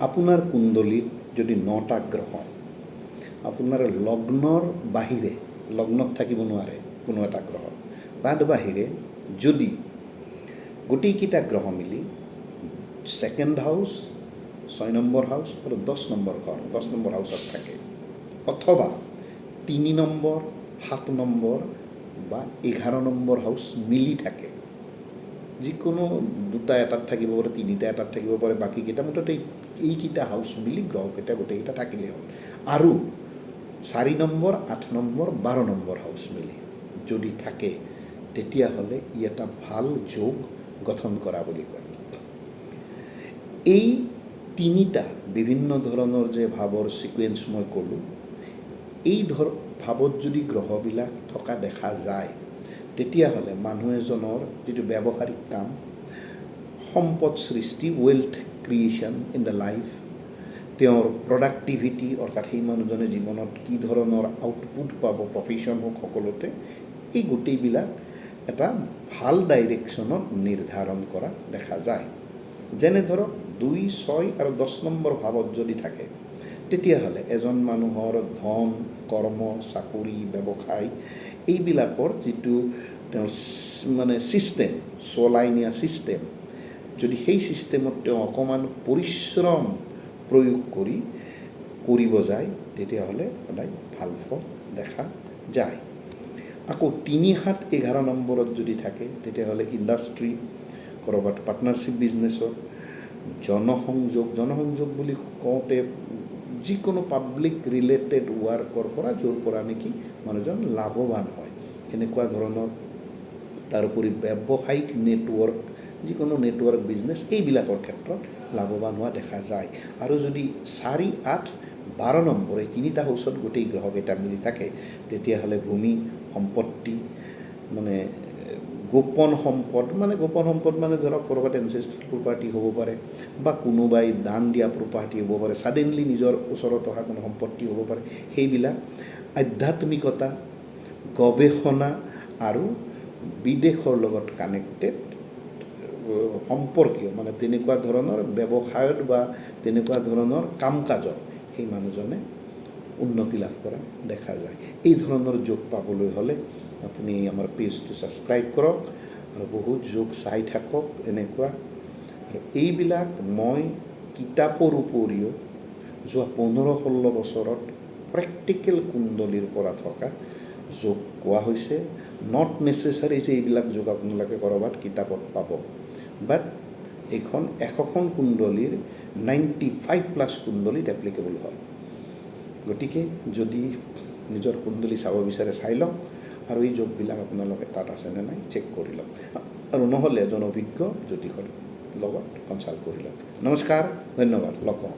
আপোনাৰ কুণ্ডলীত যদি 9টা গ্ৰহ আপোনাৰ লগ্নৰ বাহিৰে, লগ্নত থাকিব নোৱাৰে কোনো এটা গ্ৰহ, তাত বাহিৰে যদি গোটেইকেইটা গ্ৰহ মিলি 2nd হাউচ, 6 নম্বৰ হাউচ আৰু 10 নম্বৰ ঘৰ, 10 নম্বৰ হাউচত থাকে, অথবা 3 নম্বৰ, 7 নম্বৰ বা 11 নম্বৰ হাউচ মিলি থাকে, যিকোনো দুটা এটাত থাকিব পাৰে, তিনিটা এটাত থাকিব পাৰে, বাকীকেইটা মুঠতে এইকেইটা হাউচ মিলি গ্ৰহকেইটা গোটেইকেইটা থাকিলেই হ'ল। আৰু 4 নম্বৰ, 8 নম্বৰ, 12 নম্বৰ হাউচ মিলি যদি থাকে, তেতিয়াহ'লে ই এটা ভাল যোগ গঠন কৰা বুলি কয়। এই তিনিটা বিভিন্ন ধৰণৰ যে ভাৱৰ ছিকুৱেঞ্চ মই ক'লোঁ, এই ভাৱত যদি গ্ৰহবিলাক থকা দেখা যায়, তেতিয়াহ'লে মানুহ এজনৰ যিটো ব্যৱহাৰিক কাম, সম্পদ সৃষ্টি, wealth creation in the life, তেওঁৰ প্ৰডাক্টিভিটি, অৰ্থাৎ সেই মানুহজনে জীৱনত কি ধৰণৰ আউটপুট পাব, প্ৰফেশ্যন হওক, সকলোতে এই গোটেইবিলাক এটা ভাল ডাইৰেকশ্যনত নিৰ্ধাৰণ কৰা দেখা যায়। যেনে ধৰক 2, 6 আৰু 10 নম্বৰ ভাৱত যদি থাকে, তেতিয়াহ'লে এজন মানুহৰ ধন, কৰ্ম, চাকৰি, ব্যৱসায় এইবিলাকৰ যিটো তেওঁৰ মানে ছিষ্টেম, চলাই নিয়া ছিষ্টেম, যদি সেই ছিষ্টেমত তেওঁ অকণমান পৰিশ্ৰম প্ৰয়োগ কৰিব যায়, তেতিয়াহ'লে সদায় ভাল ফল দেখা যায়। আকৌ 3, 7, 11 নম্বৰত যদি থাকে, তেতিয়াহ'লে ইণ্ডাষ্ট্ৰী, ক'ৰবাত পাৰ্টনাৰশ্বিপ বিজনেছত, জনসংযোগ বুলি কওঁতে যিকোনো পাব্লিক ৰিলেটেড ৱৰ্কৰ পৰা, য'ৰ পৰা নেকি মানুহজন লাভৱান হয়, সেনেকুৱা ধৰণৰ। তাৰোপৰি ব্যৱসায়িক নেটৱৰ্ক, যিকোনো নেটৱৰ্ক বিজনেছ, এইবিলাকৰ ক্ষেত্ৰত লাভৱান হোৱা দেখা যায়। আৰু যদি 4, 8, 12 নম্বৰ এই তিনিটা হাউচত গোটেই গ্ৰহকেইটা মিলি থাকে, তেতিয়াহ'লে ভূমি, সম্পত্তি, মানে গোপন সম্পদ মানে ধৰক ক'ৰবাত এনচেষ্ট্ৰেল প্ৰপাৰ্টি হ'ব পাৰে, বা কোনোবাই দান দিয়া প্ৰপাৰ্টি হ'ব পাৰে, ছাডেনলি নিজৰ ওচৰত অহা কোনো সম্পত্তি হ'ব পাৰে, সেইবিলাক আধ্যাত্মিকতা, গৱেষণা আৰু বিদেশৰ লগত কানেক্টেড সম্পৰ্কীয়, মানে তেনেকুৱা ধৰণৰ ব্যৱসায়ত বা তেনেকুৱা ধৰণৰ কাম কাজত সেই মানুহজনে উন্নতি লাভ কৰা দেখা যায়। এই ধৰণৰ যোগ পাবলৈ হ'লে আপুনি আমাৰ পেজটো ছাবস্ক্ৰাইব কৰক আৰু বহুত যোগ চাই থাকক এনেকুৱা। আৰু এইবিলাক মই কিতাপৰ উপৰিও যোৱা 15-16 বছৰত প্ৰেক্টিকেল কুণ্ডলীৰ পৰা থকা যোগ কোৱা হৈছে। নট নেচেচাৰী যে এইবিলাক যোগ আপোনালোকে ক'ৰবাত কিতাপত পাব, বাট এইখন 100খন কুণ্ডলীৰ 95+ কুণ্ডলীত এপ্লিকেবল হয়। গতিকে যদি নিজৰ কুণ্ডলী চাব বিচাৰে, চাই লওক, আৰু এই যোগবিলাক আপোনালোকে তাত আছেনে নাই চেক কৰি লওক, আৰু নহ'লে এজন অভিজ্ঞ জ্যোতিষৰ লগত কনচাল্ট কৰি লওক। নমস্কাৰ, ধন্যবাদ, লগ পাওঁ।